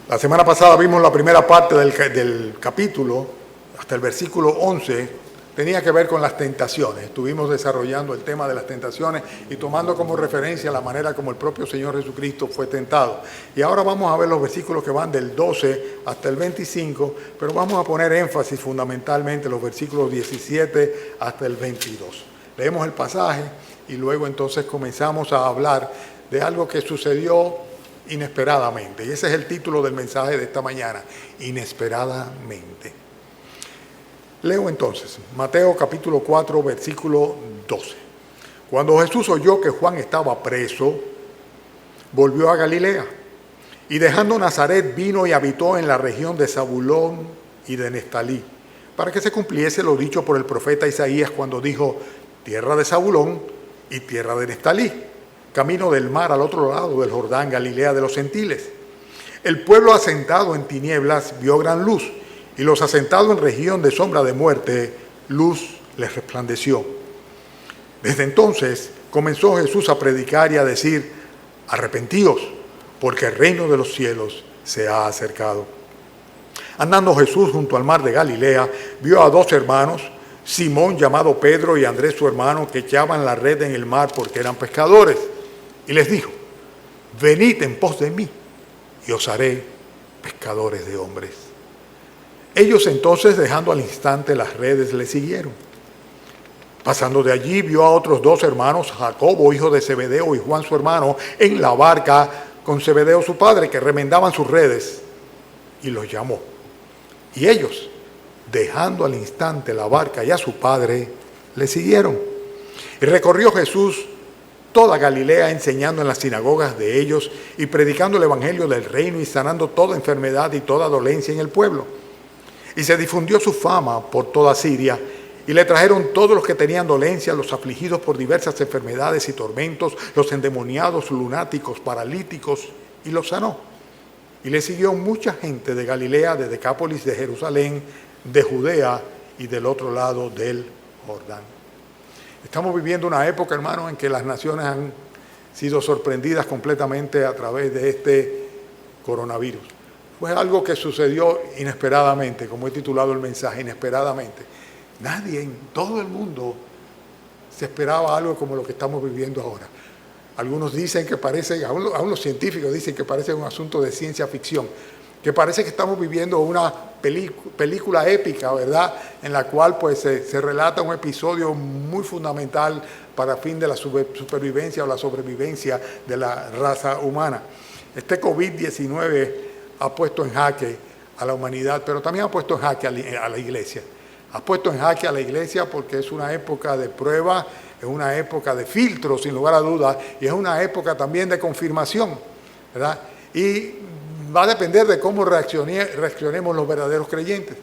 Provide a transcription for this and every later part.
La semana pasada vimos la primera parte del capítulo, hasta el versículo 11, tenía que ver con las tentaciones. Estuvimos desarrollando el tema de las tentaciones y tomando como referencia la manera como el propio Señor Jesucristo fue tentado. Y ahora vamos a ver los versículos que van del 12 hasta el 25, pero vamos a poner énfasis fundamentalmente en los versículos 17 hasta el 22. Leemos el pasaje y luego entonces comenzamos a hablar de algo que sucedió inesperadamente. Y ese es el título del mensaje de esta mañana, inesperadamente. Leo entonces, Mateo capítulo 4, versículo 12. Cuando Jesús oyó que Juan estaba preso, volvió a Galilea, y dejando Nazaret vino y habitó en la región de Zabulón y de Neftalí, para que se cumpliese lo dicho por el profeta Isaías cuando dijo, tierra de Zabulón y tierra de Neftalí, camino del mar al otro lado del Jordán, Galilea de los gentiles. El pueblo asentado en tinieblas vio gran luz, y los asentados en región de sombra de muerte, luz les resplandeció. Desde entonces comenzó Jesús a predicar y a decir, arrepentíos, porque el reino de los cielos se ha acercado. Andando Jesús junto al mar de Galilea, vio a dos hermanos, Simón llamado Pedro y Andrés su hermano, que echaban la red en el mar porque eran pescadores. Y les dijo, venid en pos de mí, y os haré pescadores de hombres. Ellos entonces, dejando al instante las redes, le siguieron. Pasando de allí, vio a otros dos hermanos, Jacobo, hijo de Zebedeo, y Juan, su hermano, en la barca con Zebedeo, su padre, que remendaban sus redes, y los llamó. Y ellos, dejando al instante la barca y a su padre, le siguieron. Y recorrió Jesús toda Galilea, enseñando en las sinagogas de ellos y predicando el evangelio del reino y sanando toda enfermedad y toda dolencia en el pueblo. Y se difundió su fama por toda Siria, y le trajeron todos los que tenían dolencia, los afligidos por diversas enfermedades y tormentos, los endemoniados, lunáticos, paralíticos, y los sanó. Y le siguió mucha gente de Galilea, de Decápolis, de Jerusalén, de Judea y del otro lado del Jordán. Estamos viviendo una época, hermanos, en que las naciones han sido sorprendidas completamente a través de este coronavirus. Fue algo que sucedió inesperadamente, como he titulado el mensaje, inesperadamente. Nadie en todo el mundo se esperaba algo como lo que estamos viviendo ahora. Algunos dicen que parece, aún los científicos dicen que parece un asunto de ciencia ficción, que parece que estamos viviendo una película épica, ¿verdad?, en la cual pues se relata un episodio muy fundamental para el fin de la supervivencia o la sobrevivencia de la raza humana. Este COVID-19 ha puesto en jaque a la humanidad, pero también ha puesto en jaque a la iglesia. Ha puesto en jaque a la iglesia porque es una época de prueba, es una época de filtro, sin lugar a dudas, y es una época también de confirmación, ¿verdad? Y va a depender de cómo reaccionemos los verdaderos creyentes.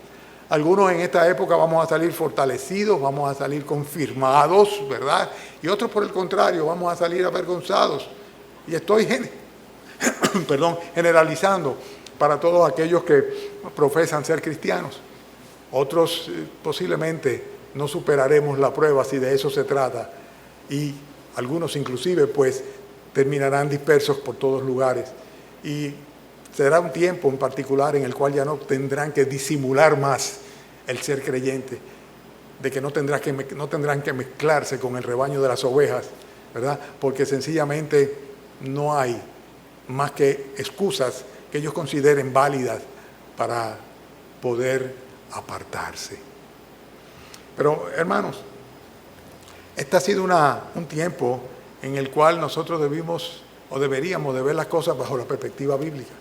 Algunos en esta época vamos a salir fortalecidos, vamos a salir confirmados, ¿verdad? Y otros, por el contrario, vamos a salir avergonzados. Y estoy generalizando para todos aquellos que profesan ser cristianos. Otros posiblemente no superaremos la prueba si de eso se trata, y algunos inclusive pues terminarán dispersos por todos lugares, y será un tiempo en particular en el cual ya no tendrán que disimular más el ser creyente, de que no tendrán que mezclarse con el rebaño de las ovejas, ¿verdad? Porque sencillamente no hay más que excusas que ellos consideren válidas para poder apartarse. Pero, hermanos, este ha sido un tiempo en el cual nosotros deberíamos de ver las cosas bajo la perspectiva bíblica.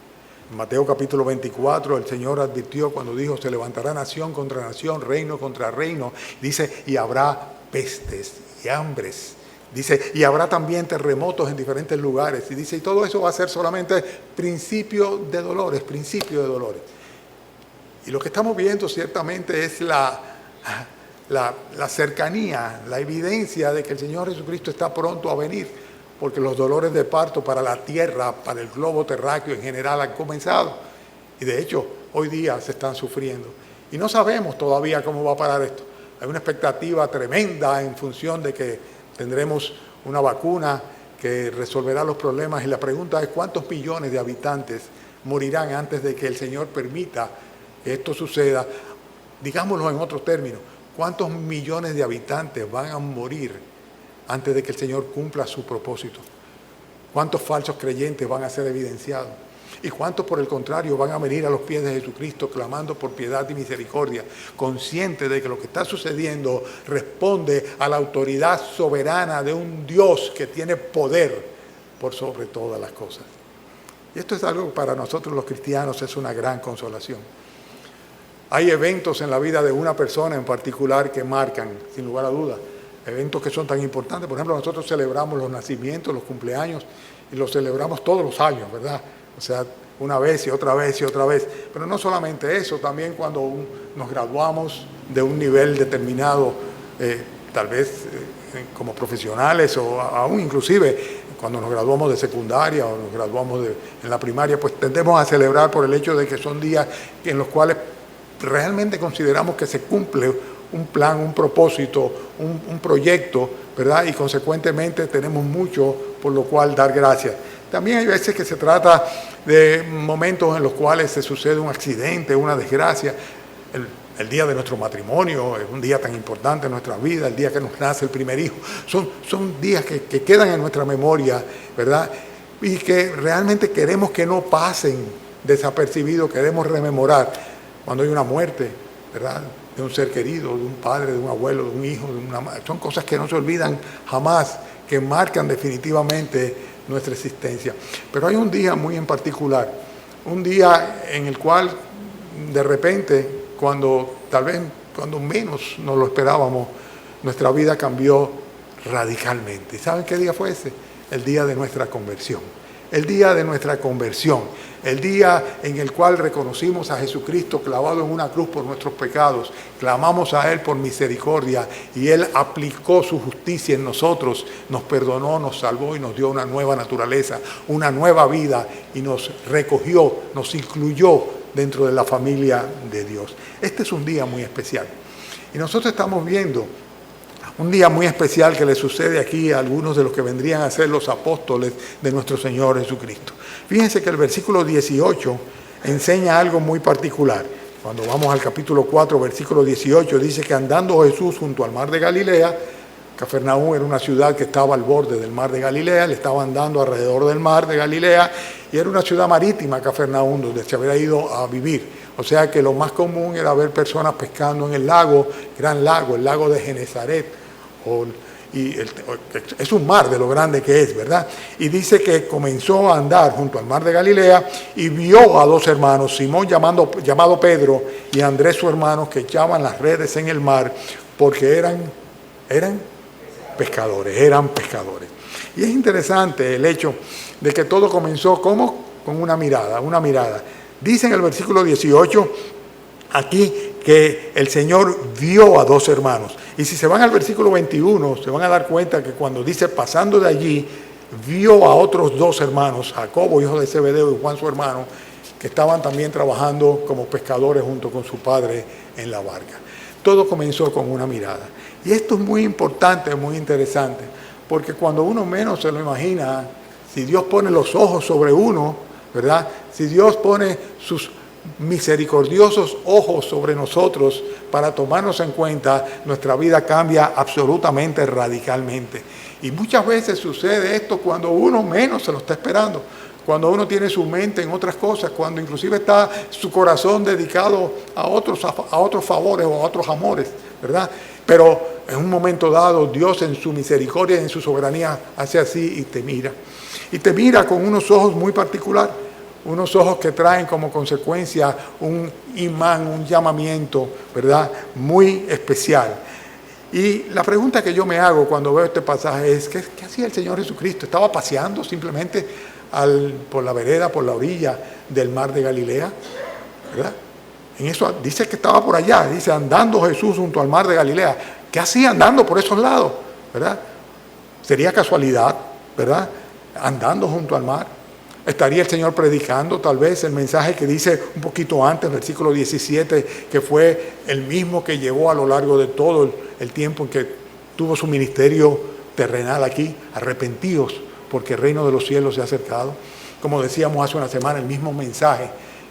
En Mateo capítulo 24, el Señor advirtió cuando dijo, se levantará nación contra nación, reino contra reino. Dice, y habrá pestes y hambres. Dice, y habrá también terremotos en diferentes lugares. Y dice, y todo eso va a ser solamente principio de dolores. Y lo que estamos viendo ciertamente es la cercanía, la evidencia de que el Señor Jesucristo está pronto a venir, porque los dolores de parto para la tierra, para el globo terráqueo en general han comenzado. Y de hecho, hoy día se están sufriendo. Y no sabemos todavía cómo va a parar esto. Hay una expectativa tremenda en función de que tendremos una vacuna que resolverá los problemas, y la pregunta es cuántos millones de habitantes morirán antes de que el Señor permita que esto suceda. Digámoslo en otros términos, ¿cuántos millones de habitantes van a morir antes de que el Señor cumpla su propósito? ¿Cuántos falsos creyentes van a ser evidenciados? ¿Y cuántos, por el contrario, van a venir a los pies de Jesucristo clamando por piedad y misericordia, conscientes de que lo que está sucediendo responde a la autoridad soberana de un Dios que tiene poder por sobre todas las cosas? Y esto es algo que para nosotros los cristianos es una gran consolación. Hay eventos en la vida de una persona en particular que marcan, sin lugar a dudas, eventos que son tan importantes. Por ejemplo, nosotros celebramos los nacimientos, los cumpleaños, y los celebramos todos los años, ¿verdad? O sea, una vez y otra vez y otra vez. Pero no solamente eso, también cuando nos graduamos de un nivel determinado, tal vez como profesionales o aún inclusive cuando nos graduamos de secundaria o nos graduamos en la primaria, pues tendemos a celebrar por el hecho de que son días en los cuales realmente consideramos que se cumple un plan, un propósito, un proyecto, ¿verdad? Y consecuentemente tenemos mucho por lo cual dar gracias. También hay veces que se trata de momentos en los cuales se sucede un accidente, una desgracia. El día de nuestro matrimonio es un día tan importante en nuestra vida, el día que nos nace el primer hijo. Son días que quedan en nuestra memoria, ¿verdad? Y que realmente queremos que no pasen desapercibidos, queremos rememorar. Cuando hay una muerte, ¿verdad?, de un ser querido, de un padre, de un abuelo, de un hijo, de una madre. Son cosas que no se olvidan jamás, que marcan definitivamente nuestra existencia. Pero hay un día muy en particular, un día en el cual de repente, tal vez cuando menos nos lo esperábamos, nuestra vida cambió radicalmente. ¿Saben qué día fue ese? El día de nuestra conversión. El día de nuestra conversión. El día en el cual reconocimos a Jesucristo clavado en una cruz por nuestros pecados, clamamos a Él por misericordia y Él aplicó su justicia en nosotros, nos perdonó, nos salvó y nos dio una nueva naturaleza, una nueva vida y nos recogió, nos incluyó dentro de la familia de Dios. Este es un día muy especial y nosotros estamos viendo un día muy especial que le sucede aquí a algunos de los que vendrían a ser los apóstoles de nuestro Señor Jesucristo. Fíjense que el versículo 18 enseña algo muy particular. Cuando vamos al capítulo 4, versículo 18, dice que andando Jesús junto al mar de Galilea, Cafarnaúm era una ciudad que estaba al borde del mar de Galilea, le estaba andando alrededor del mar de Galilea, y era una ciudad marítima, Cafarnaúm, donde se había ido a vivir. O sea que lo más común era ver personas pescando en el lago, gran lago, el lago de Genesaret. Es un mar de lo grande que es, ¿verdad? Y dice que comenzó a andar junto al mar de Galilea y vio a dos hermanos, Simón llamado Pedro y Andrés su hermano, que echaban las redes en el mar porque eran pescadores. Y es interesante el hecho de que todo comenzó como con una mirada. Dice en el versículo 18 aquí que el Señor vio a dos hermanos. Y si se van al versículo 21, se van a dar cuenta que cuando dice pasando de allí, vio a otros dos hermanos, Jacobo, hijo de Zebedeo, y Juan su hermano, que estaban también trabajando como pescadores junto con su padre en la barca. Todo comenzó con una mirada. Y esto es muy importante, muy interesante, porque cuando uno menos se lo imagina, si Dios pone los ojos sobre uno, ¿verdad? Si Dios pone sus misericordiosos ojos sobre nosotros para tomarnos en cuenta, nuestra vida cambia absolutamente, radicalmente. Y muchas veces sucede esto cuando uno menos se lo está esperando, cuando uno tiene su mente en otras cosas, cuando inclusive está su corazón dedicado a otros favores o a otros amores, ¿verdad? Pero en un momento dado, Dios en su misericordia y en su soberanía hace así y te mira. Y te mira con unos ojos muy particulares. Unos ojos que traen como consecuencia un imán, un llamamiento, ¿verdad?, muy especial. Y la pregunta que yo me hago cuando veo este pasaje es, ¿qué hacía el Señor Jesucristo? ¿Estaba paseando simplemente por la vereda, por la orilla del mar de Galilea? ¿Verdad? En eso dice que estaba por allá, dice andando Jesús junto al mar de Galilea. ¿Qué hacía andando por esos lados? ¿Verdad? ¿Sería casualidad? ¿Verdad? Andando junto al mar. ¿Estaría el Señor predicando tal vez el mensaje que dice un poquito antes, versículo 17, que fue el mismo que llevó a lo largo de todo el tiempo en que tuvo su ministerio terrenal aquí? Arrepentíos, porque el reino de los cielos se ha acercado. como decíamos hace una semana, el mismo mensaje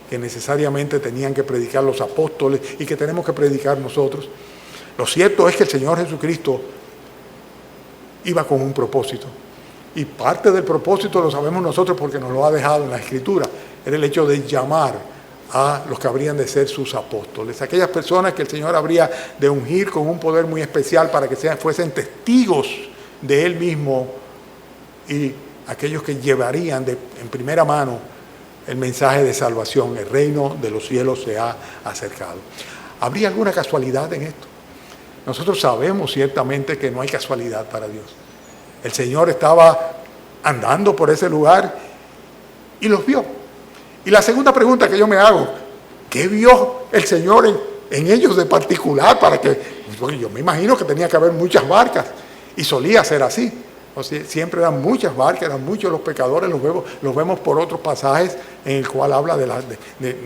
que necesariamente tenían que predicar los apóstoles y que tenemos que predicar nosotros. Lo cierto es que el Señor Jesucristo iba con un propósito. Y parte del propósito lo sabemos nosotros porque nos lo ha dejado en la Escritura. Era el hecho de llamar a los que habrían de ser sus apóstoles. Aquellas personas que el Señor habría de ungir con un poder muy especial para que fuesen testigos de Él mismo y aquellos que llevarían en primera mano el mensaje de salvación. El reino de los cielos se ha acercado. ¿Habría alguna casualidad en esto? Nosotros sabemos ciertamente que no hay casualidad para Dios. El Señor estaba andando por ese lugar y los vio. Y la segunda pregunta que yo me hago, ¿qué vio el Señor en ellos de particular? Porque yo me imagino que tenía que haber muchas barcas y solía ser así. O sea, siempre eran muchas barcas, eran muchos los pecadores, los vemos por otros pasajes en el cual habla de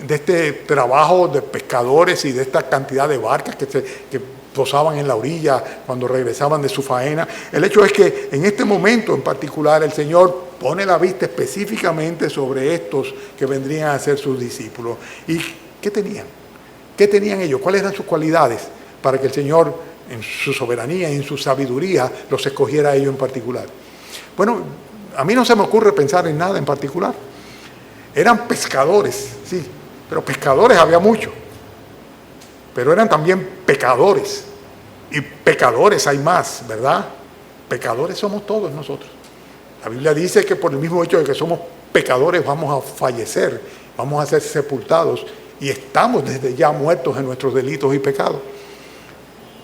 este trabajo de pescadores y de esta cantidad de barcas que posaban en la orilla cuando regresaban de su faena. El hecho es que en este momento en particular el Señor pone la vista específicamente sobre estos que vendrían a ser sus discípulos. ¿Y qué tenían? ¿Qué tenían ellos? ¿Cuáles eran sus cualidades para que el Señor en su soberanía y en su sabiduría los escogiera a ellos en particular? Bueno, a mí no se me ocurre pensar en nada en particular. Eran pescadores, sí, pero pescadores había muchos. Pero eran también pecadores. Y pecadores hay más, ¿verdad? Pecadores somos todos nosotros. La Biblia dice que por el mismo hecho de que somos pecadores vamos a fallecer, vamos a ser sepultados y estamos desde ya muertos en nuestros delitos y pecados.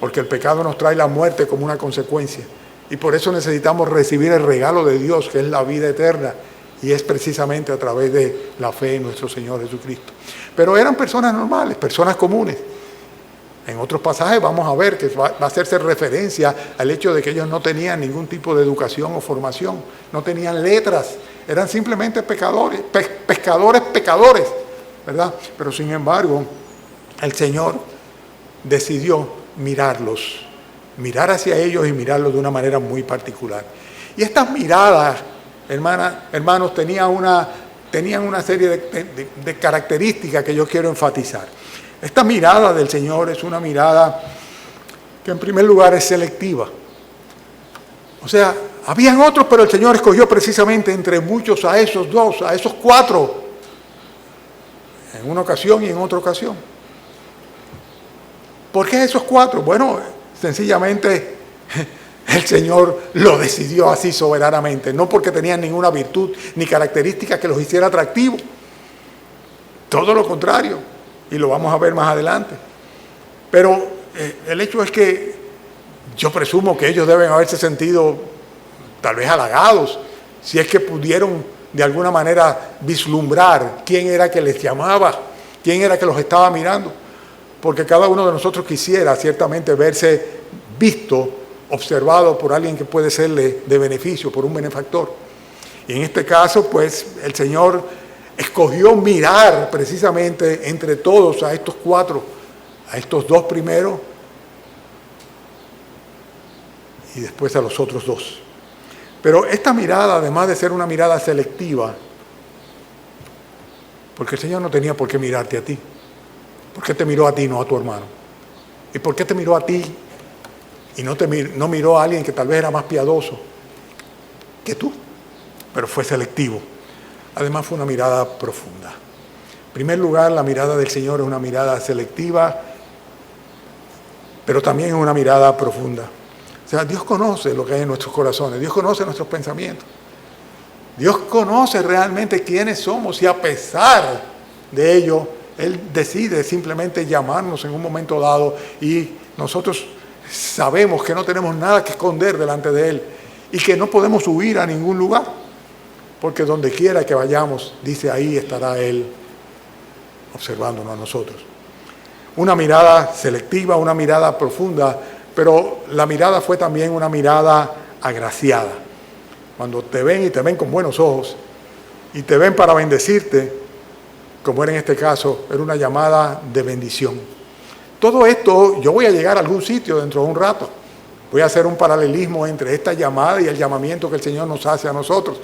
Porque el pecado nos trae la muerte como una consecuencia. Y por eso necesitamos recibir el regalo de Dios, que es la vida eterna. Y es precisamente a través de la fe en nuestro Señor Jesucristo. Pero eran personas normales, personas comunes. En otros pasajes vamos a ver que va a hacerse referencia al hecho de que ellos no tenían ningún tipo de educación o formación, no tenían letras, eran simplemente pescadores, ¿verdad? Pero sin embargo, el Señor decidió mirarlos, mirar hacia ellos y mirarlos de una manera muy particular. Y estas miradas, hermanos, tenían una serie de características que yo quiero enfatizar. Esta mirada del Señor es una mirada que en primer lugar es selectiva. O sea, habían otros, pero el Señor escogió precisamente entre muchos a esos dos, a esos cuatro, en una ocasión y en otra ocasión. ¿Por qué esos cuatro? Bueno, sencillamente el Señor lo decidió así soberanamente, no porque tenían ninguna virtud ni característica que los hiciera atractivos. Todo lo contrario. Y lo vamos a ver más adelante. Pero el hecho es que yo presumo que ellos deben haberse sentido tal vez halagados, si es que pudieron de alguna manera vislumbrar quién era que les llamaba, quién era que los estaba mirando. Porque cada uno de nosotros quisiera ciertamente verse visto, observado por alguien que puede serle de beneficio, por un benefactor. Y en este caso, pues, el Señor escogió mirar precisamente entre todos a estos cuatro, a estos dos primero y después a los otros dos. Pero esta mirada, además de ser una mirada selectiva, porque el Señor no tenía por qué mirarte a ti. ¿Por qué te miró a ti, no a tu hermano? ¿Y por qué te miró a ti y no miró a alguien que tal vez era más piadoso que tú? Pero fue selectivo. Además fue una mirada profunda. En primer lugar, la mirada del Señor es una mirada selectiva, pero también es una mirada profunda. O sea, Dios conoce lo que hay en nuestros corazones, Dios conoce nuestros pensamientos. Dios conoce realmente quiénes somos y a pesar de ello, Él decide simplemente llamarnos en un momento dado y nosotros sabemos que no tenemos nada que esconder delante de Él y que no podemos huir a ningún lugar. Porque donde quiera que vayamos, dice, ahí estará Él observándonos a nosotros. Una mirada selectiva, una mirada profunda, pero la mirada fue también una mirada agraciada. Cuando te ven y te ven con buenos ojos y te ven para bendecirte, como era en este caso, era una llamada de bendición. Todo esto, yo voy a llegar a algún sitio dentro de un rato. Voy a hacer un paralelismo entre esta llamada y el llamamiento que el Señor nos hace a nosotros,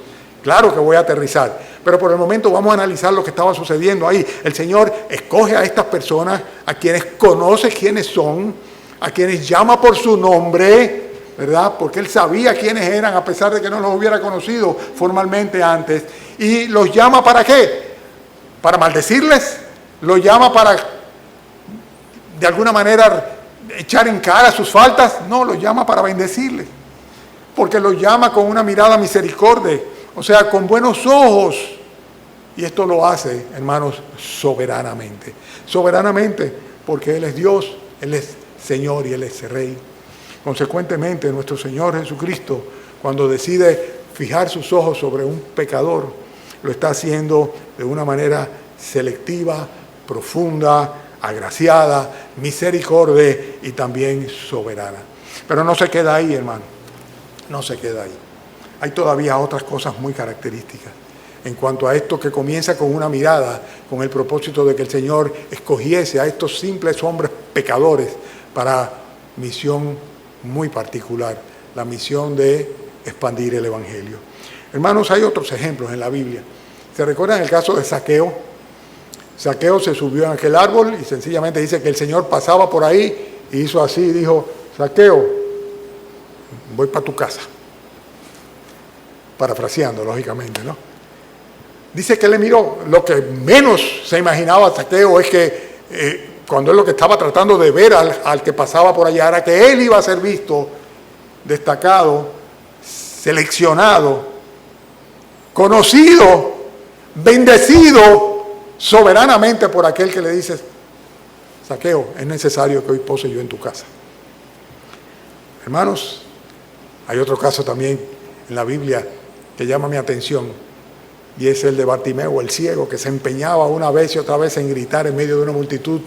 Claro que voy a aterrizar, pero por el momento vamos a analizar lo que estaba sucediendo ahí. El Señor escoge a estas personas, a quienes conoce quiénes son, a quienes llama por su nombre, ¿verdad? Porque Él sabía quiénes eran, a pesar de que no los hubiera conocido formalmente antes. ¿Y los llama para qué? ¿Para maldecirles? ¿Los llama para, de alguna manera, echar en cara sus faltas? No, los llama para bendecirles. Porque los llama con una mirada misericordia, o sea, con buenos ojos. Y esto lo hace, hermanos, soberanamente. Soberanamente, porque Él es Dios, Él es Señor y Él es Rey. Consecuentemente, nuestro Señor Jesucristo, cuando decide fijar sus ojos sobre un pecador, lo está haciendo de una manera selectiva, profunda, agraciada, misericordia y también soberana. Pero no se queda ahí, hermano. No se queda ahí. Hay todavía otras cosas muy características en cuanto a esto que comienza con una mirada, con el propósito de que el Señor escogiese a estos simples hombres pecadores para misión muy particular, la misión de expandir el Evangelio. Hermanos, hay otros ejemplos en la Biblia. ¿Se recuerdan el caso de Zaqueo? Zaqueo se subió en aquel árbol y sencillamente dice que el Señor pasaba por ahí y hizo así y dijo: Zaqueo, voy para tu casa. Parafraseando, lógicamente, ¿no? Dice que le miró. Lo que menos se imaginaba Zaqueo es que cuando él lo que estaba tratando de ver al que pasaba por allá era que él iba a ser visto, destacado, seleccionado, conocido, bendecido soberanamente por aquel que le dice: Zaqueo, es necesario que hoy pose yo en tu casa. Hermanos, hay otro caso también en la Biblia que llama mi atención, y es el de Bartimeo, el ciego, que se empeñaba una vez y otra vez en gritar en medio de una multitud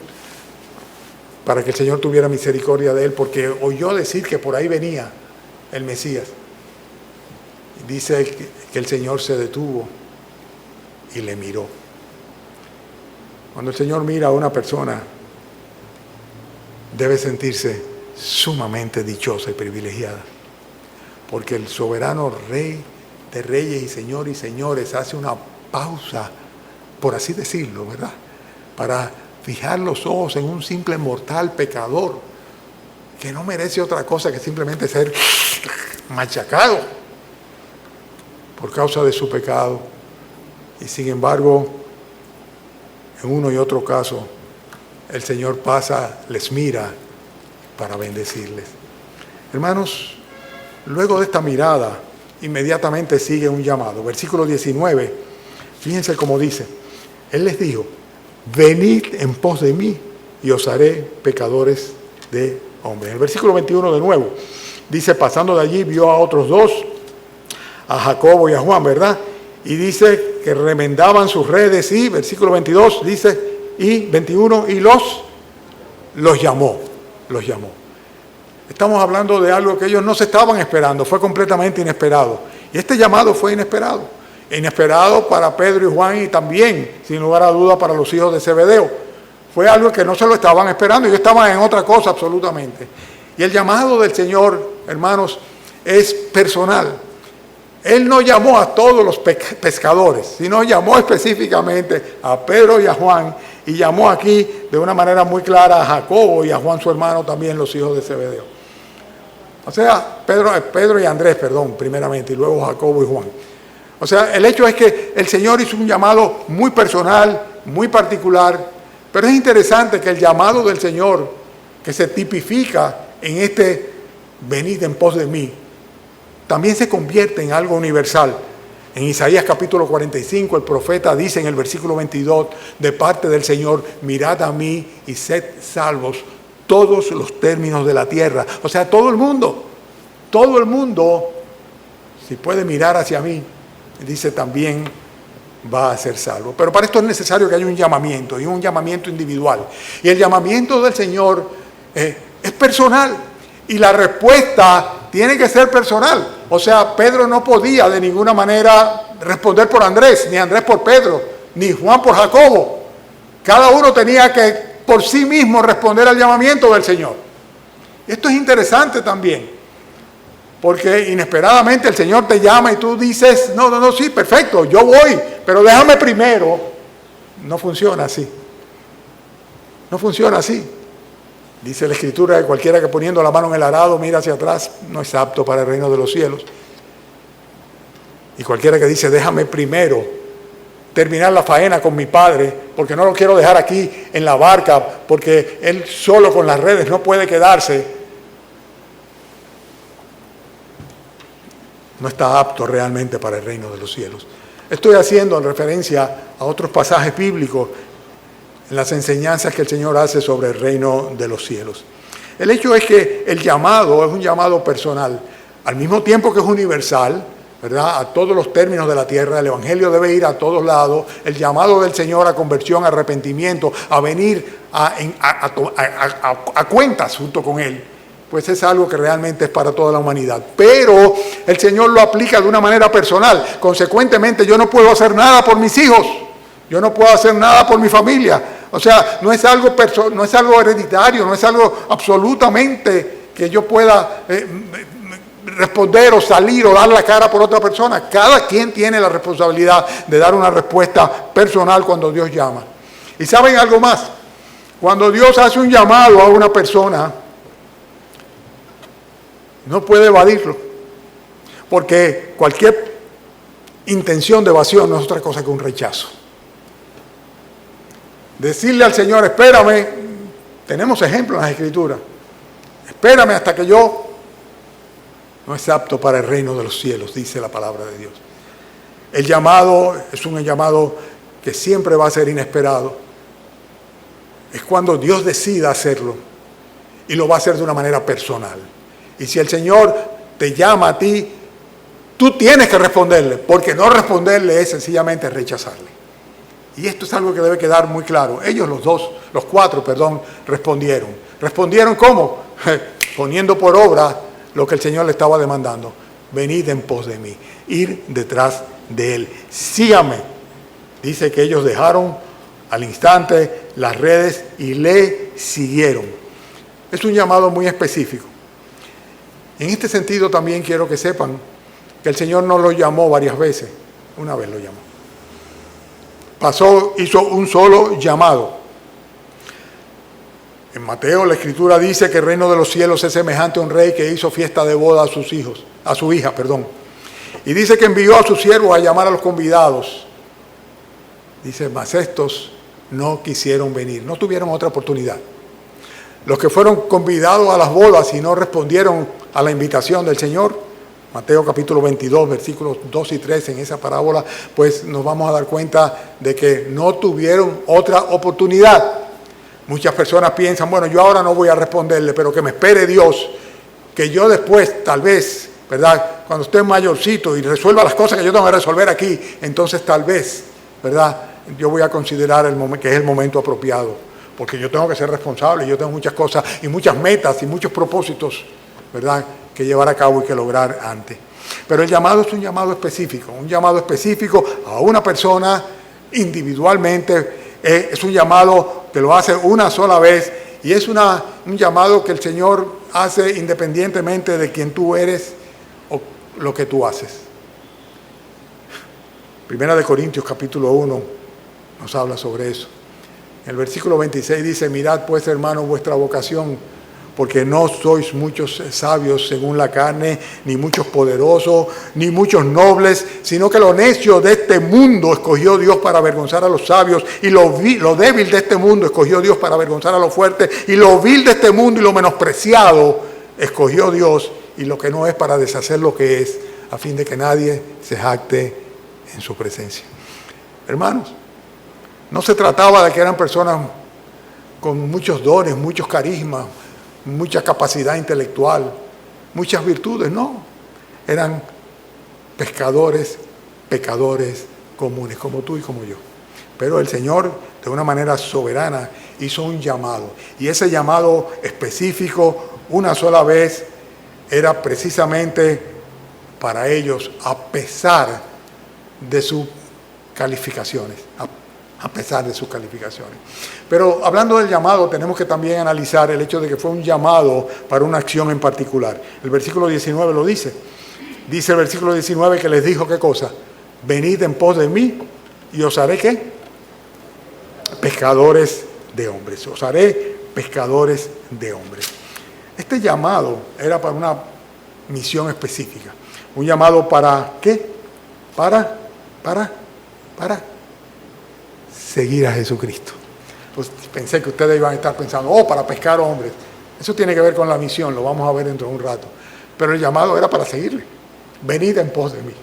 para que el Señor tuviera misericordia de él, porque oyó decir que por ahí venía el Mesías. Y dice que el Señor se detuvo y le miró. Cuando el Señor mira a una persona, debe sentirse sumamente dichosa y privilegiada, porque el soberano Rey de reyes y señores hace una pausa, por así decirlo, ¿verdad?, para fijar los ojos en un simple mortal pecador que no merece otra cosa que simplemente ser machacado por causa de su pecado. Y sin embargo, en uno y otro caso, el Señor pasa, les mira para bendecirles. Hermanos, luego de esta mirada, inmediatamente sigue un llamado. Versículo 19, fíjense cómo dice: Él les dijo: venid en pos de mí y os haré pecadores de hombres. El versículo 21 de nuevo dice: pasando de allí vio a otros dos, a Jacobo y a Juan, ¿verdad? Y dice que remendaban sus redes y, versículo 22 dice, y 21, y los llamó. Estamos hablando de algo que ellos no se estaban esperando, fue completamente inesperado. Y este llamado fue inesperado. Inesperado para Pedro y Juan y también, sin lugar a duda, para los hijos de Zebedeo. Fue algo que no se lo estaban esperando, ellos estaban en otra cosa absolutamente. Y el llamado del Señor, hermanos, es personal. Él no llamó a todos los pescadores, sino llamó específicamente a Pedro y a Juan, y llamó aquí de una manera muy clara a Jacobo y a Juan su hermano también, los hijos de Zebedeo. O sea, Pedro y Andrés, primeramente, y luego Jacobo y Juan. O sea, el hecho es que el Señor hizo un llamado muy personal, muy particular, pero es interesante que el llamado del Señor, que se tipifica en este venid en pos de mí, también se convierte en algo universal. En Isaías capítulo 45, el profeta dice en el versículo 22, de parte del Señor: mirad a mí y sed salvos todos los términos de la tierra. O sea, todo el mundo, si puede mirar hacia mí, dice, también va a ser salvo. Pero para esto es necesario que haya un llamamiento, y un llamamiento individual. Y el llamamiento del Señor es personal, y la respuesta tiene que ser personal. O sea, Pedro no podía de ninguna manera responder por Andrés, ni Andrés por Pedro, ni Juan por Jacobo. Cada uno tenía que por sí mismo responder al llamamiento del Señor. Esto es interesante también. Porque inesperadamente el Señor te llama y tú dices, no, sí, perfecto, yo voy, pero déjame primero. No funciona así. No funciona así. Dice la Escritura que cualquiera que poniendo la mano en el arado mira hacia atrás no es apto para el reino de los cielos. Y cualquiera que dice, déjame primero terminar la faena con mi padre, porque no lo quiero dejar aquí en la barca, porque él solo con las redes no puede quedarse, no está apto realmente para el reino de los cielos. Estoy haciendo en referencia a otros pasajes bíblicos en las enseñanzas que el Señor hace sobre el reino de los cielos. El hecho es que el llamado es un llamado personal, al mismo tiempo que es universal, ¿verdad? A todos los términos de la tierra. El Evangelio debe ir a todos lados. El llamado del Señor a conversión, a arrepentimiento, a venir a cuentas junto con Él, pues es algo que realmente es para toda la humanidad. Pero el Señor lo aplica de una manera personal. Consecuentemente, yo no puedo hacer nada por mis hijos. Yo no puedo hacer nada por mi familia. O sea, no es algo hereditario, no es algo absolutamente que yo pueda responder o salir o dar la cara por otra persona. Cada quien tiene la responsabilidad de dar una respuesta personal cuando Dios llama. Y ¿saben algo más? Cuando Dios hace un llamado a una persona, no puede evadirlo, porque cualquier intención de evasión no es otra cosa que un rechazo. Decirle al Señor, espérame, tenemos ejemplos en las Escrituras, espérame hasta que yo no es apto para el reino de los cielos, dice la palabra de Dios. El llamado es un llamado que siempre va a ser inesperado. Es cuando Dios decida hacerlo y lo va a hacer de una manera personal. Y si el Señor te llama a ti, tú tienes que responderle, porque no responderle es sencillamente rechazarle. Y esto es algo que debe quedar muy claro. Ellos los cuatro, respondieron. ¿Respondieron cómo? Poniendo por obra lo que el Señor le estaba demandando. Venid en pos de mí, ir detrás de Él. Sígame. Dice que ellos dejaron al instante las redes y le siguieron. Es un llamado muy específico. En este sentido también quiero que sepan que el Señor no lo llamó varias veces. Una vez lo llamó. Hizo un solo llamado. En Mateo la Escritura dice que el reino de los cielos es semejante a un rey que hizo fiesta de boda a su hija. Y dice que envió a sus siervos a llamar a los convidados. Dice, mas estos no quisieron venir, no tuvieron otra oportunidad. Los que fueron convidados a las bodas y no respondieron a la invitación del Señor, Mateo capítulo 22, versículos 2 y 3, en esa parábola, pues nos vamos a dar cuenta de que no tuvieron otra oportunidad. Muchas personas piensan, bueno, yo ahora no voy a responderle, pero que me espere Dios, que yo después, tal vez, ¿verdad? Cuando esté mayorcito y resuelva las cosas que yo tengo que resolver aquí, entonces tal vez, ¿verdad? Yo voy a considerar que es el momento apropiado, porque yo tengo que ser responsable, yo tengo muchas cosas y muchas metas y muchos propósitos, ¿verdad?, que llevar a cabo y que lograr antes. Pero el llamado es un llamado específico a una persona individualmente, es un llamado que lo hace una sola vez y es un llamado que el Señor hace independientemente de quién tú eres o lo que tú haces. Primera de Corintios capítulo 1 nos habla sobre eso. En el versículo 26 dice, mirad pues, hermanos, vuestra vocación, porque no sois muchos sabios según la carne, ni muchos poderosos, ni muchos nobles, sino que lo necio de este mundo escogió Dios para avergonzar a los sabios, y lo débil de este mundo escogió Dios para avergonzar a los fuertes, y lo vil de este mundo y lo menospreciado escogió Dios, y lo que no es para deshacer lo que es, a fin de que nadie se jacte en su presencia. Hermanos, no se trataba de que eran personas con muchos dones, muchos carismas, mucha capacidad intelectual, muchas virtudes, no. Eran pecadores comunes, como tú y como yo. Pero el Señor, de una manera soberana, hizo un llamado. Y ese llamado específico, una sola vez, era precisamente para ellos, a pesar de sus calificaciones, a pesar de sus calificaciones. Pero hablando del llamado, tenemos que también analizar el hecho de que fue un llamado para una acción en particular. El versículo 19 lo dice. Dice el versículo 19 que les dijo, ¿qué cosa? Venid en pos de mí y os haré, ¿qué? Pescadores de hombres. Os haré pescadores de hombres. Este llamado era para una misión específica. Un llamado para, ¿qué? Para seguir a Jesucristo. Pues pensé que ustedes iban a estar pensando, para pescar hombres. Eso tiene que ver con la misión, lo vamos a ver dentro de un rato. Pero el llamado era para seguirle. Venid en pos de mí.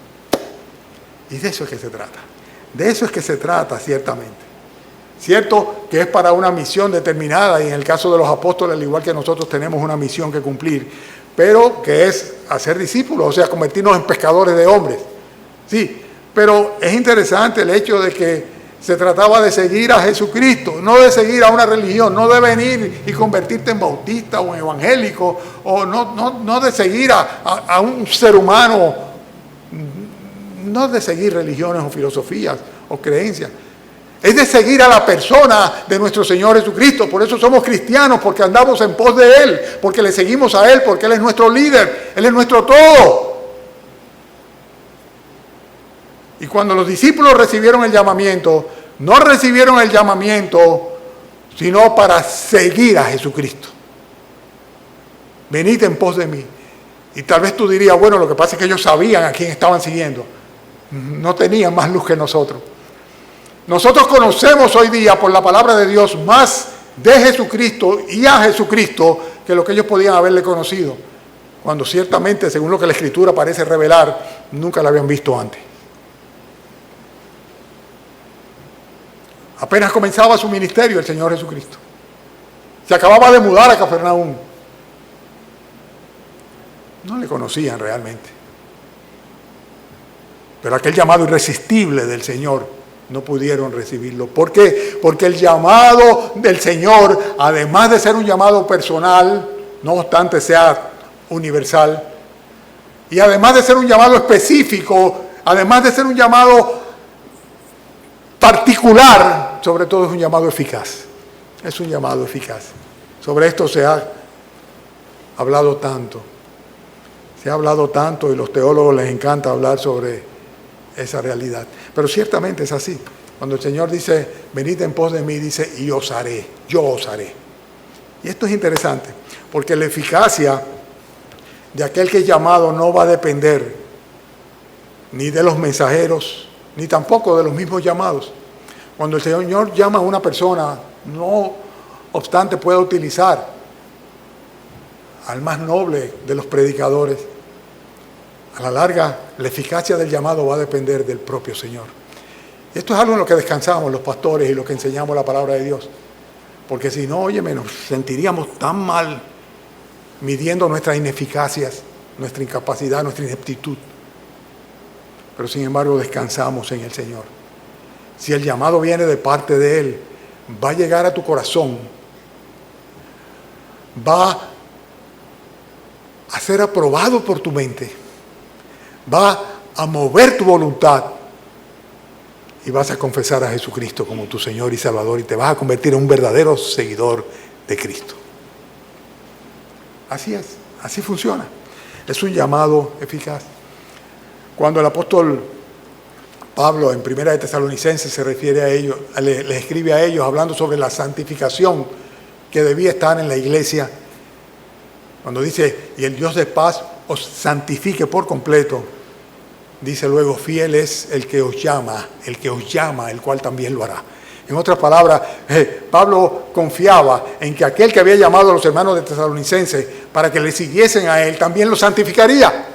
Y de eso es que se trata. De eso es que se trata, ciertamente. Cierto que es para una misión determinada, y en el caso de los apóstoles, al igual que nosotros, tenemos una misión que cumplir, pero que es hacer discípulos, o sea, convertirnos en pescadores de hombres. Sí, pero es interesante el hecho de que se trataba de seguir a Jesucristo, no de seguir a una religión, no de venir y convertirte en bautista o en evangélico, o no de seguir a un ser humano, no de seguir religiones o filosofías o creencias. Es de seguir a la persona de nuestro Señor Jesucristo. Por eso somos cristianos, porque andamos en pos de Él, porque le seguimos a Él, porque Él es nuestro líder, Él es nuestro todo. Y cuando los discípulos recibieron el llamamiento, no recibieron el llamamiento, sino para seguir a Jesucristo. Venid en pos de mí. Y tal vez tú dirías, bueno, lo que pasa es que ellos sabían a quién estaban siguiendo. No tenían más luz que nosotros. Nosotros conocemos hoy día por la palabra de Dios más de Jesucristo y a Jesucristo que lo que ellos podían haberle conocido, cuando ciertamente, según lo que la Escritura parece revelar, nunca la habían visto antes. Apenas comenzaba su ministerio el Señor Jesucristo. Se acababa de mudar a Capernaum. No le conocían realmente. Pero aquel llamado irresistible del Señor no pudieron recibirlo. ¿Por qué? Porque el llamado del Señor, además de ser un llamado personal, no obstante sea universal, y además de ser un llamado específico, además de ser un llamado particular, sobre todo es un llamado eficaz. Es un llamado eficaz. Sobre esto se ha hablado tanto. Se ha hablado tanto y los teólogos les encanta hablar sobre esa realidad. Pero ciertamente es así. Cuando el Señor dice, venid en pos de mí, dice, y os haré, yo os haré. Y esto es interesante, porque la eficacia de aquel que es llamado no va a depender ni de los mensajeros, ni tampoco de los mismos llamados. Cuando el Señor llama a una persona, no obstante puede utilizar al más noble de los predicadores, a la larga la eficacia del llamado va a depender del propio Señor. Esto es algo en lo que descansamos los pastores y los que enseñamos la palabra de Dios. Porque si no, óyeme, nos sentiríamos tan mal midiendo nuestras ineficacias, nuestra incapacidad, nuestra ineptitud. Pero sin embargo descansamos en el Señor. Si el llamado viene de parte de Él, va a llegar a tu corazón, va a ser aprobado por tu mente, va a mover tu voluntad y vas a confesar a Jesucristo como tu Señor y Salvador y te vas a convertir en un verdadero seguidor de Cristo. Así es, así funciona. Es un llamado eficaz. Cuando el apóstol Pablo en Primera de Tesalonicenses se refiere a ellos, les escribe a ellos hablando sobre la santificación que debía estar en la iglesia, cuando dice, y el Dios de paz os santifique por completo, dice luego, fiel es el que os llama, el cual también lo hará. En otras palabras, Pablo confiaba en que aquel que había llamado a los hermanos de Tesalonicenses para que le siguiesen a él, también lo santificaría.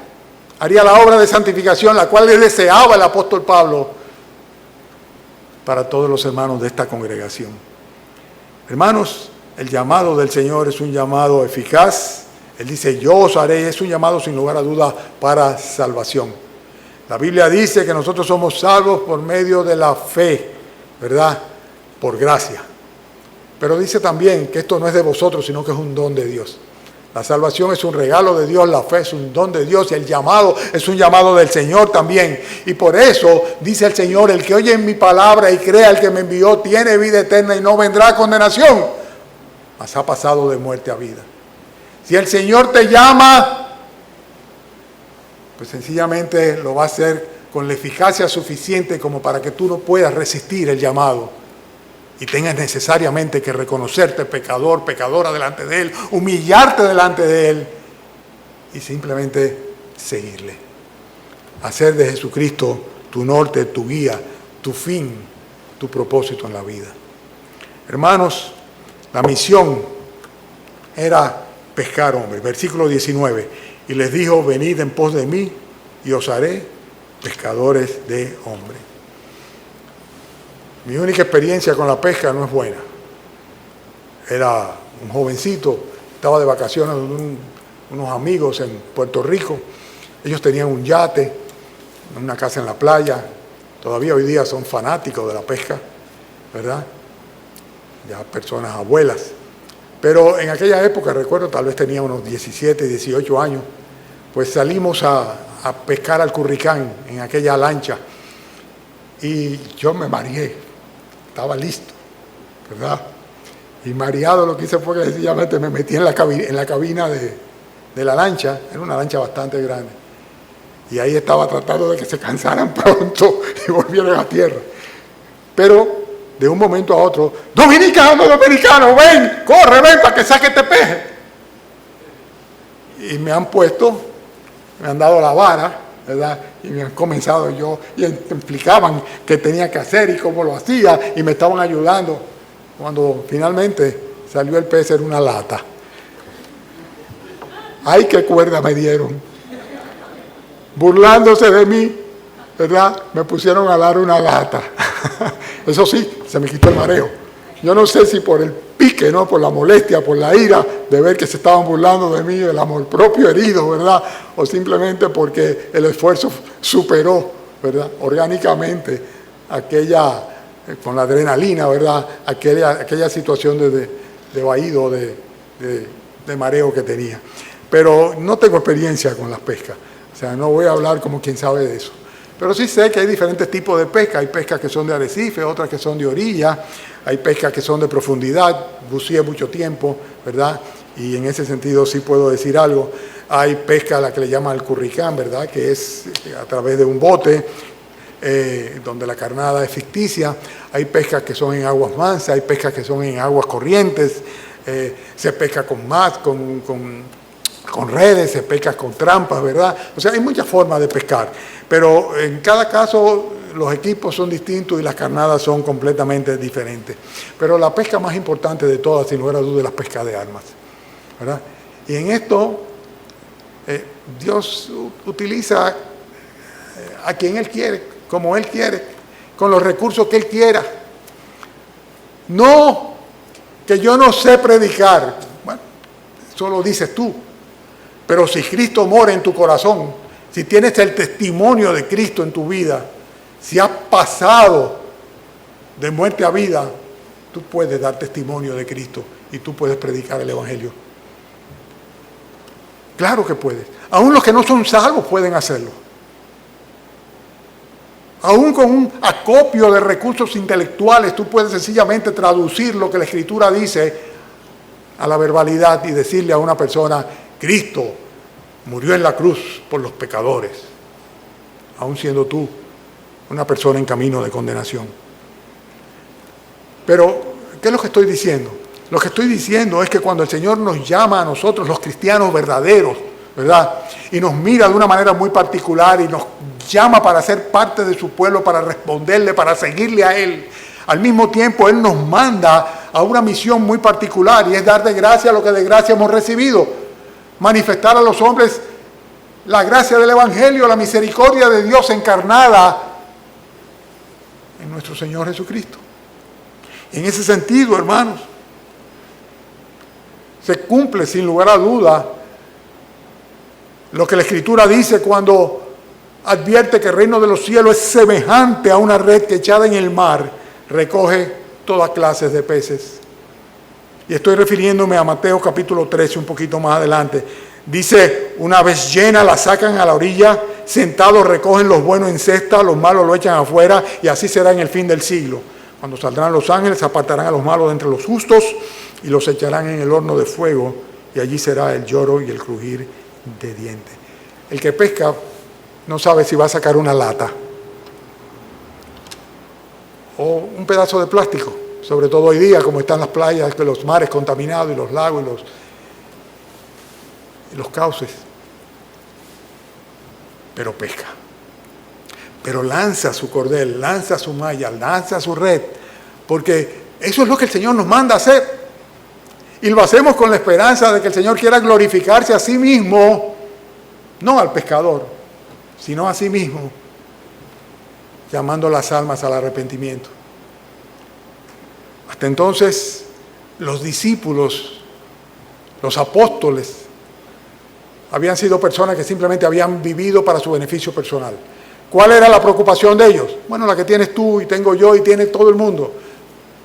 Haría la obra de santificación, la cual le deseaba el apóstol Pablo para todos los hermanos de esta congregación. Hermanos, el llamado del Señor es un llamado eficaz. Él dice, yo os haré, es un llamado sin lugar a duda para salvación. La Biblia dice que nosotros somos salvos por medio de la fe, ¿verdad? Por gracia. Pero dice también que esto no es de vosotros, sino que es un don de Dios. La salvación es un regalo de Dios, la fe es un don de Dios y el llamado es un llamado del Señor también. Y por eso dice el Señor, el que oye en mi palabra y crea al que me envió tiene vida eterna y no vendrá a condenación, mas ha pasado de muerte a vida. Si el Señor te llama, pues sencillamente lo va a hacer con la eficacia suficiente como para que tú no puedas resistir el llamado y tengas necesariamente que reconocerte pecador, pecadora delante de Él, humillarte delante de Él y simplemente seguirle. Hacer de Jesucristo tu norte, tu guía, tu fin, tu propósito en la vida. Hermanos, la misión era pescar hombres. Versículo 19. Y les dijo, venid en pos de mí y os haré pescadores de hombres. Mi única experiencia con la pesca no es buena. Era un jovencito, estaba de vacaciones con unos amigos en Puerto Rico. Ellos tenían un yate, una casa en la playa. Todavía hoy día son fanáticos de la pesca, ¿verdad? Ya personas abuelas. Pero en aquella época, recuerdo, tal vez tenía unos 17, 18 años, pues salimos a pescar al Curricán en aquella lancha. Y yo me mareé. Estaba listo, ¿verdad? Y mareado lo que hice fue que sencillamente me metí en la cabina de la lancha. Era una lancha bastante grande. Y ahí estaba tratando de que se cansaran pronto y volvieran a tierra. Pero de un momento a otro, dominicano, ven, corre, ven para que saque este peje. Y me han dado la vara, ¿verdad? Y me han comenzado y explicaban qué tenía que hacer y cómo lo hacía y me estaban ayudando. Cuando finalmente salió el pez, era una lata. ¡Ay, qué cuerda me dieron! Burlándose de mí, ¿verdad? Me pusieron a dar una lata. Eso sí, se me quitó el mareo. Yo no sé si por el pique, ¿no? Por la molestia, por la ira de ver que se estaban burlando de mí, el amor propio herido, ¿verdad? O simplemente porque el esfuerzo superó, ¿verdad? Orgánicamente con la adrenalina, ¿verdad? Aquella situación de vaído, de mareo que tenía. Pero no tengo experiencia con las pescas. O sea, no voy a hablar como quien sabe de eso. Pero sí sé que hay diferentes tipos de pesca. Hay pescas que son de arrecife, otras que son de orilla. Hay pescas que son de profundidad. Buceé mucho tiempo, ¿verdad? Y en ese sentido sí puedo decir algo. Hay pesca a la que le llaman el curricán, ¿verdad? Que es a través de un bote, donde la carnada es ficticia. Hay pescas que son en aguas mansas, hay pescas que son en aguas corrientes. Se pesca con redes, se pesca con trampas, ¿verdad? O sea, hay muchas formas de pescar, pero en cada caso los equipos son distintos y las carnadas son completamente diferentes. Pero la pesca más importante de todas, sin lugar a dudas, es la pesca de armas, ¿verdad? Y en esto, Dios utiliza a quien Él quiere, como Él quiere, con los recursos que Él quiera. No que yo no sé predicar, bueno, eso lo dices tú. Pero si Cristo mora en tu corazón, si tienes el testimonio de Cristo en tu vida, si has pasado de muerte a vida, tú puedes dar testimonio de Cristo y tú puedes predicar el Evangelio. Claro que puedes. Aún los que no son salvos pueden hacerlo. Aún con un acopio de recursos intelectuales, tú puedes sencillamente traducir lo que la Escritura dice a la verbalidad y decirle a una persona: Cristo murió en la cruz por los pecadores, aun siendo tú una persona en camino de condenación. Pero, ¿qué es lo que estoy diciendo? Lo que estoy diciendo es que cuando el Señor nos llama a nosotros, los cristianos verdaderos, ¿verdad? Y nos mira de una manera muy particular y nos llama para ser parte de su pueblo, para responderle, para seguirle a Él. Al mismo tiempo, Él nos manda a una misión muy particular y es dar de gracia lo que de gracia hemos recibido. Manifestar a los hombres la gracia del Evangelio, la misericordia de Dios encarnada en nuestro Señor Jesucristo. En ese sentido, hermanos, se cumple sin lugar a duda lo que la Escritura dice cuando advierte que el reino de los cielos es semejante a una red que echada en el mar recoge todas clases de peces. Y estoy refiriéndome a Mateo capítulo 13, un poquito más adelante. Dice, una vez llena la sacan a la orilla, sentados recogen los buenos en cesta, los malos lo echan afuera, y así será en el fin del siglo. Cuando saldrán los ángeles, apartarán a los malos de entre los justos y los echarán en el horno de fuego, y allí será el lloro y el crujir de dientes. El que pesca no sabe si va a sacar una lata o un pedazo de plástico, sobre todo hoy día, como están las playas, los mares contaminados y los lagos y los cauces. Pero pesca. Pero lanza su cordel, lanza su malla, lanza su red, porque eso es lo que el Señor nos manda a hacer. Y lo hacemos con la esperanza de que el Señor quiera glorificarse a sí mismo, no al pescador, sino a sí mismo, llamando las almas al arrepentimiento. Hasta entonces, los discípulos, los apóstoles, habían sido personas que simplemente habían vivido para su beneficio personal. ¿Cuál era la preocupación de ellos? Bueno, la que tienes tú y tengo yo y tiene todo el mundo.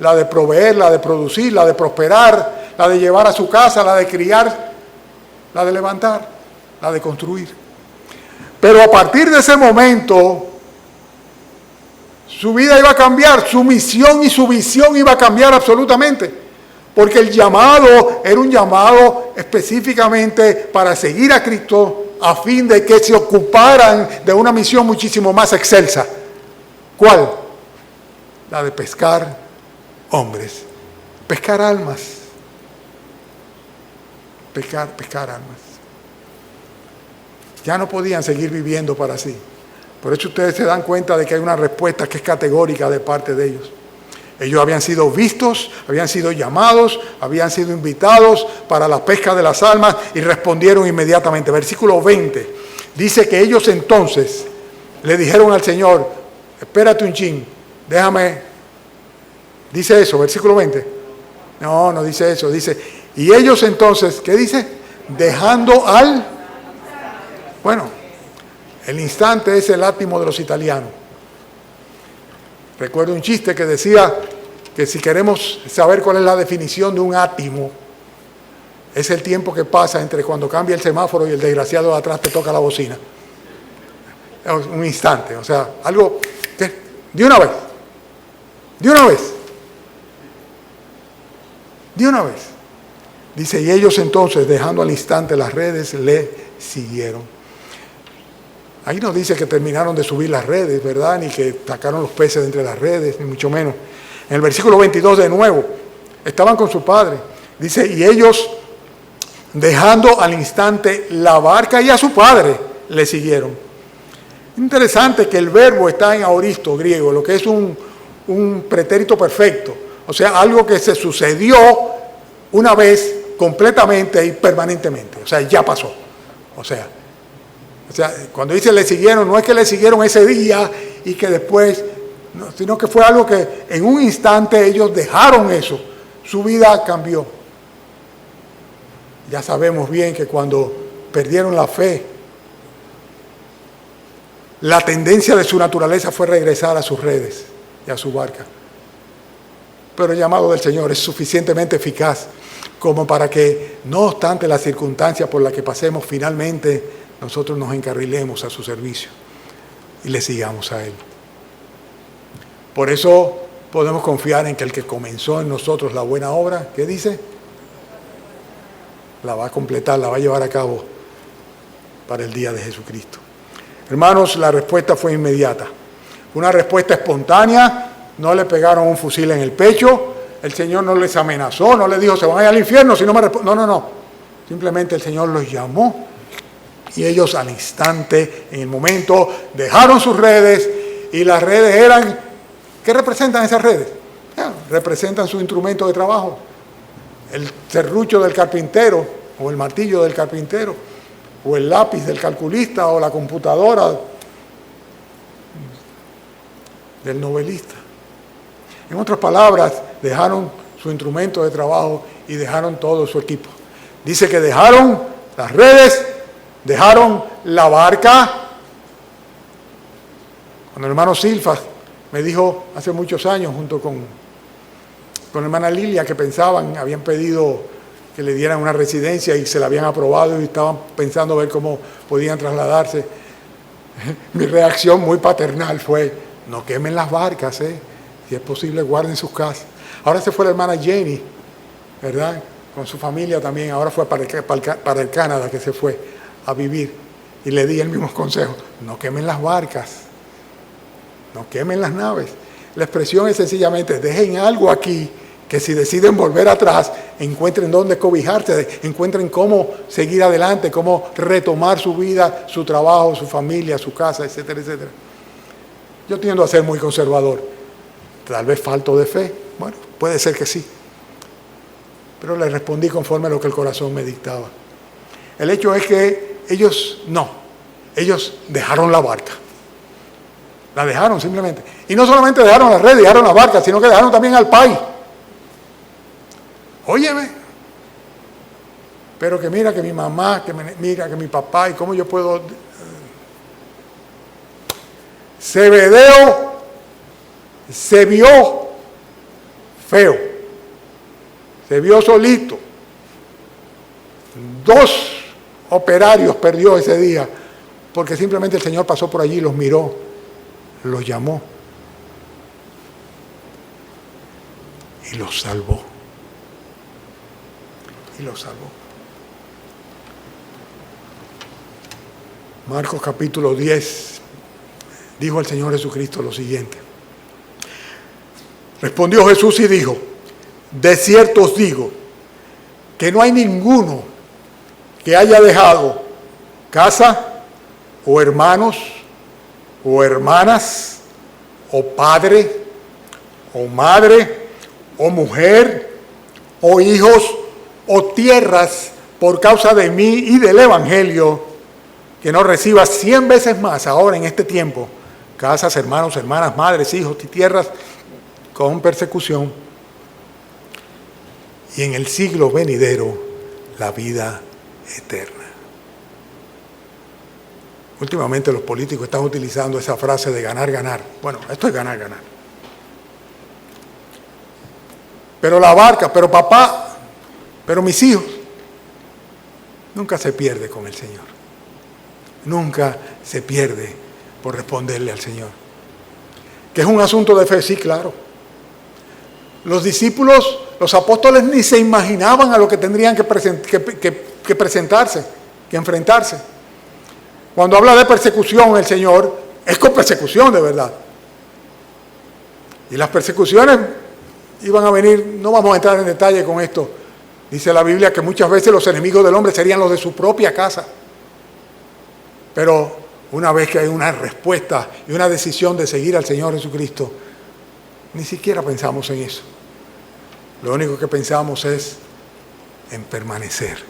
La de proveer, la de producir, la de prosperar, la de llevar a su casa, la de criar, la de levantar, la de construir. Pero a partir de ese momento, su vida iba a cambiar, su misión y su visión iba a cambiar absolutamente. Porque el llamado era un llamado específicamente para seguir a Cristo a fin de que se ocuparan de una misión muchísimo más excelsa. ¿Cuál? La de pescar hombres, pescar almas, pescar almas. Ya no podían seguir viviendo para sí. Por eso ustedes se dan cuenta de que hay una respuesta que es categórica de parte de ellos. Ellos habían sido vistos, habían sido llamados, habían sido invitados para la pesca de las almas y respondieron inmediatamente. Versículo 20 dice que ellos entonces le dijeron al Señor, espérate un chin, déjame. Dice eso, versículo 20. No, no dice eso, dice, y ellos entonces, ¿qué dice? Dejando al... Bueno, el instante es el átimo de los italianos. Recuerdo un chiste que decía que si queremos saber cuál es la definición de un átimo, es el tiempo que pasa entre cuando cambia el semáforo y el desgraciado de atrás te toca la bocina. Es un instante, o sea, algo que de una vez. Dice, y ellos entonces, dejando al instante las redes, le siguieron. Ahí nos dice que terminaron de subir las redes, ¿verdad? Ni que sacaron los peces de entre las redes, ni mucho menos. En el versículo 22 de nuevo, estaban con su padre. Dice, y ellos, dejando al instante la barca y a su padre, le siguieron. Interesante que el verbo está en aoristo griego, lo que es un pretérito perfecto. O sea, algo que se sucedió una vez completamente y permanentemente. O sea, ya pasó. O sea, cuando dice le siguieron, no es que le siguieron ese día y que después, no, sino que fue algo que en un instante ellos dejaron eso. Su vida cambió. Ya sabemos bien que cuando perdieron la fe, la tendencia de su naturaleza fue regresar a sus redes y a su barca. Pero el llamado del Señor es suficientemente eficaz como para que, no obstante las circunstancias por las que pasemos, finalmente nosotros nos encarrilemos a su servicio y le sigamos a Él. Por eso podemos confiar en que el que comenzó en nosotros la buena obra, ¿qué dice? La va a completar, la va a llevar a cabo para el día de Jesucristo. Hermanos, la respuesta fue inmediata. Una respuesta espontánea, no le pegaron un fusil en el pecho, el Señor no les amenazó, no les dijo se van a ir al infierno si no me responden. No. Simplemente el Señor los llamó. Y ellos al instante, en el momento, dejaron sus redes y las redes eran, ¿qué representan esas redes? Representan su instrumento de trabajo, el serrucho del carpintero o el martillo del carpintero o el lápiz del calculista o la computadora del novelista. En otras palabras, dejaron su instrumento de trabajo y dejaron todo su equipo. Dice que dejaron las redes, dejaron la barca. Cuando el hermano Silfas me dijo hace muchos años, junto con con la hermana Lilia, que habían pedido que le dieran una residencia y se la habían aprobado y estaban pensando ver cómo podían trasladarse. Mi reacción muy paternal fue: no quemen las barcas, si es posible guarden sus casas. Ahora se fue la hermana Jenny, ¿verdad?, con su familia también. Ahora fue para el Canadá que se fue a vivir, y le di el mismo consejo: no quemen las barcas, no quemen las naves. La expresión es sencillamente: dejen algo aquí que si deciden volver atrás, encuentren dónde cobijarse, encuentren cómo seguir adelante, cómo retomar su vida, su trabajo, su familia, su casa, etcétera, etcétera. Yo tiendo a ser muy conservador. Tal vez falto de fe. Bueno, puede ser que sí. Pero le respondí conforme a lo que el corazón me dictaba. El hecho es que ellos dejaron la barca. La dejaron simplemente. Y no solamente dejaron la red, dejaron la barca, sino que dejaron también al país. Óyeme, pero que mira que mi mamá, mira que mi papá, y cómo yo puedo... Zebedeo se vio feo, se vio solito. 2 operarios perdió ese día, porque simplemente el Señor pasó por allí, los miró, los llamó y los salvó. Y los salvó. Marcos capítulo 10, dijo el Señor Jesucristo lo siguiente: respondió Jesús y dijo: de cierto os digo que no hay ninguno que haya dejado casa o hermanos o hermanas o padre o madre o mujer o hijos o tierras por causa de mí y del Evangelio, que no reciba 100 veces más ahora en este tiempo casas, hermanos, hermanas, madres, hijos y tierras con persecución, y en el siglo venidero la vida eterna. Últimamente los políticos están utilizando esa frase de ganar, ganar. Bueno, esto es ganar, ganar. Pero la barca, pero papá, pero mis hijos, nunca se pierde con el Señor. Nunca se pierde por responderle al Señor. Que es un asunto de fe, sí, claro. Los discípulos, los apóstoles ni se imaginaban a lo que tendrían que presentarse, que enfrentarse. Cuando habla de persecución el Señor, es con persecución de verdad. Y las persecuciones iban a venir, no vamos a entrar en detalle con esto. Dice la Biblia que muchas veces los enemigos del hombre serían los de su propia casa. Pero una vez que hay una respuesta y una decisión de seguir al Señor Jesucristo, ni siquiera pensamos en eso. Lo único que pensamos es en permanecer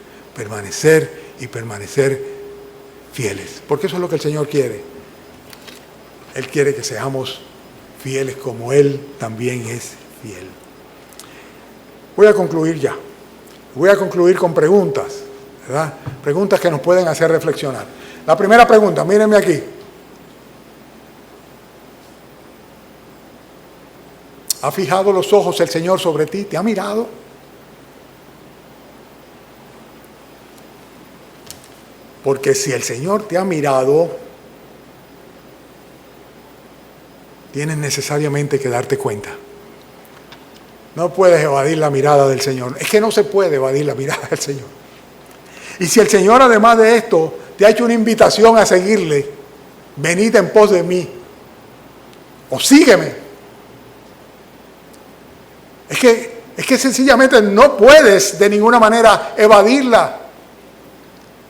y permanecer fieles. Porque eso es lo que el Señor quiere. Él quiere que seamos fieles como Él también es fiel. Voy a concluir ya. Voy a concluir con preguntas, ¿verdad? Preguntas que nos pueden hacer reflexionar. La primera pregunta, mírenme aquí. ¿Ha fijado los ojos el Señor sobre ti? ¿Te ha mirado? Porque si el Señor te ha mirado, tienes necesariamente que darte cuenta. No puedes evadir la mirada del Señor. Es que no se puede evadir la mirada del Señor. Y si el Señor, además de esto, te ha hecho una invitación a seguirle, venid en pos de mí, o sígueme. Es que sencillamente no puedes de ninguna manera evadirla.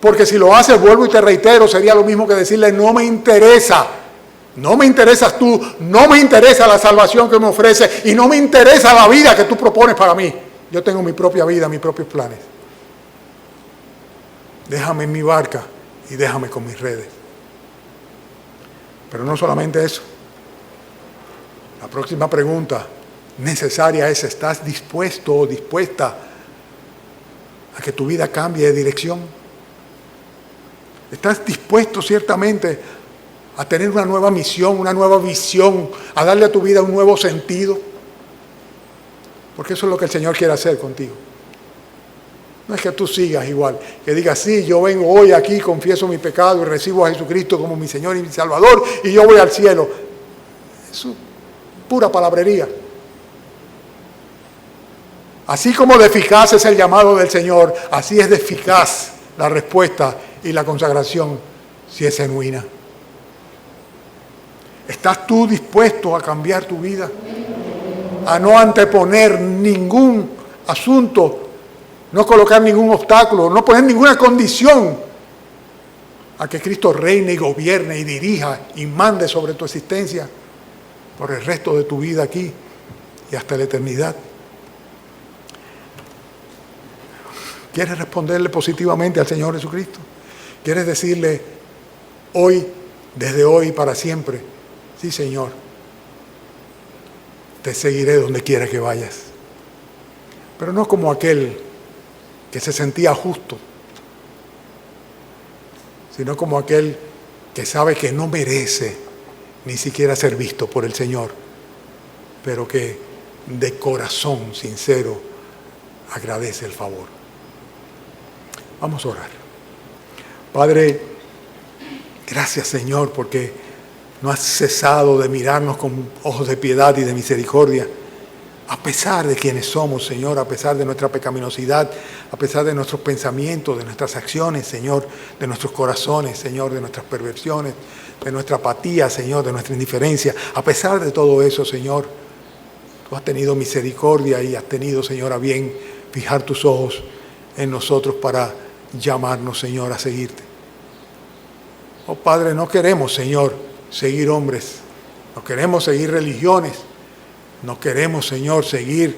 Porque si lo haces, vuelvo y te reitero, sería lo mismo que decirle: no me interesa. No me interesas tú, no me interesa la salvación que me ofreces y no me interesa la vida que tú propones para mí. Yo tengo mi propia vida, mis propios planes. Déjame en mi barca y déjame con mis redes. Pero no solamente eso. La próxima pregunta necesaria es: ¿estás dispuesto o dispuesta a que tu vida cambie de dirección? ¿Estás dispuesto ciertamente a tener una nueva misión, una nueva visión, a darle a tu vida un nuevo sentido? Porque eso es lo que el Señor quiere hacer contigo. No es que tú sigas igual, que digas, sí, yo vengo hoy aquí, confieso mi pecado y recibo a Jesucristo como mi Señor y mi Salvador y yo voy al cielo. Eso es pura palabrería. Así como de eficaz es el llamado del Señor, así es de eficaz la respuesta y la consagración si es genuina. ¿Estás tú dispuesto a cambiar tu vida? A no anteponer ningún asunto, no colocar ningún obstáculo, no poner ninguna condición a que Cristo reine y gobierne y dirija y mande sobre tu existencia por el resto de tu vida aquí y hasta la eternidad. ¿Quieres responderle positivamente al Señor Jesucristo? ¿Quieres decirle hoy, desde hoy y para siempre, sí, Señor, te seguiré donde quiera que vayas? Pero no como aquel que se sentía justo, sino como aquel que sabe que no merece ni siquiera ser visto por el Señor, pero que de corazón sincero agradece el favor. Vamos a orar. Padre, gracias, Señor, porque no has cesado de mirarnos con ojos de piedad y de misericordia, a pesar de quienes somos, Señor, a pesar de nuestra pecaminosidad, a pesar de nuestros pensamientos, de nuestras acciones, Señor, de nuestros corazones, Señor, de nuestras perversiones, de nuestra apatía, Señor, de nuestra indiferencia. A pesar de todo eso, Señor, tú has tenido misericordia y has tenido, Señor, a bien fijar tus ojos en nosotros para llamarnos, Señor, a seguirte. Oh Padre, no queremos, Señor, seguir hombres, no queremos seguir religiones, no queremos, Señor, seguir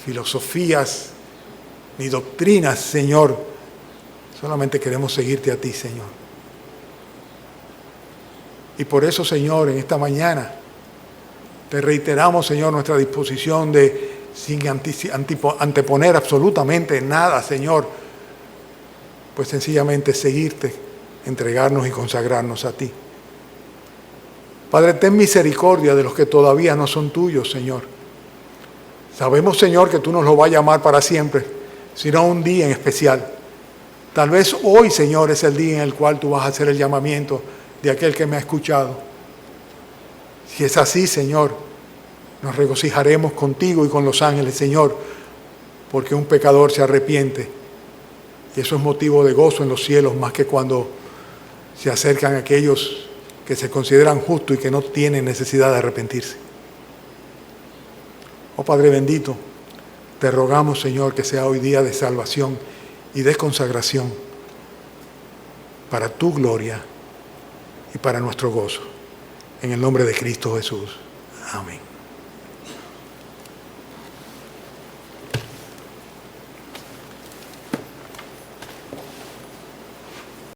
filosofías ni doctrinas, Señor. Solamente queremos seguirte a ti, Señor. Y por eso, Señor, en esta mañana te reiteramos, Señor, nuestra disposición de, sin anteponer absolutamente nada, Señor, pues sencillamente seguirte, entregarnos y consagrarnos a ti. Padre, ten misericordia de los que todavía no son tuyos, Señor. Sabemos, Señor, que tú nos lo vas a llamar para siempre, sino un día en especial. Tal vez hoy, Señor, es el día en el cual tú vas a hacer el llamamiento de aquel que me ha escuchado. Si es así, Señor, nos regocijaremos contigo y con los ángeles, Señor, porque un pecador se arrepiente. Y eso es motivo de gozo en los cielos, más que cuando se acercan aquellos que se consideran justos y que no tienen necesidad de arrepentirse. Oh Padre bendito, te rogamos, Señor, que sea hoy día de salvación y de consagración para tu gloria y para nuestro gozo. En el nombre de Cristo Jesús. Amén.